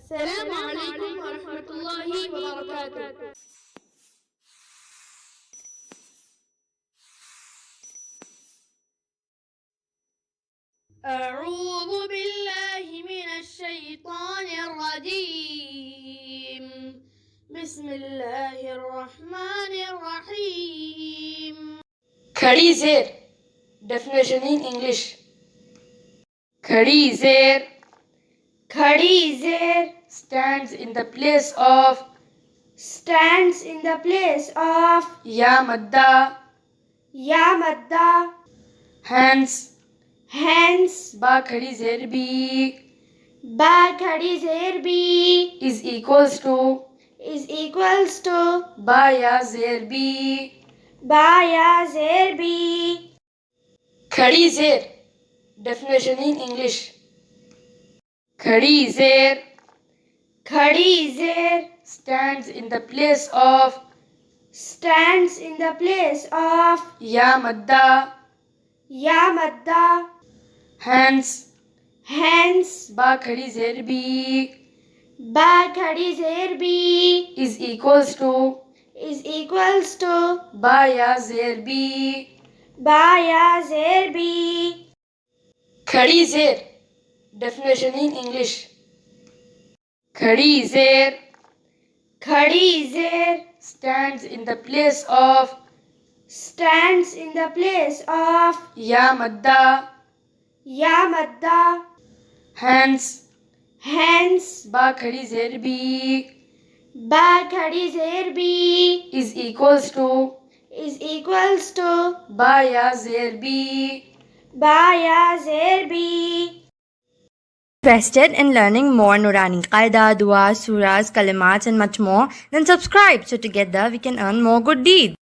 السلام عليكم ورحمة الله وبركاته. أعوذ بالله من الشيطان الرجيم. بسم الله الرحمن الرحيم. کھڑی زیر. Definition in English. کھڑی زیر کھڑی زیر stands in the place of یا مدہ یا مدہ hence با کھڑی زیر بھی is equals to با یا زیر بھی. کھڑی زیر. Definition in English. کھڑی زیر stands in the place of یا مدہ hence با کھڑی زیر بھی is equals to با یا زیر بھی. کھڑی زیر. Definition in English. کھڑی زیر stands in the place of یا مدہ hence با کھڑی زیر بھی is equals to با یا زیر بھی. Interested in learning more Nurani Qaida, Dua, Surahs, Kalimats and much more? Then subscribe so together we can earn more good deeds.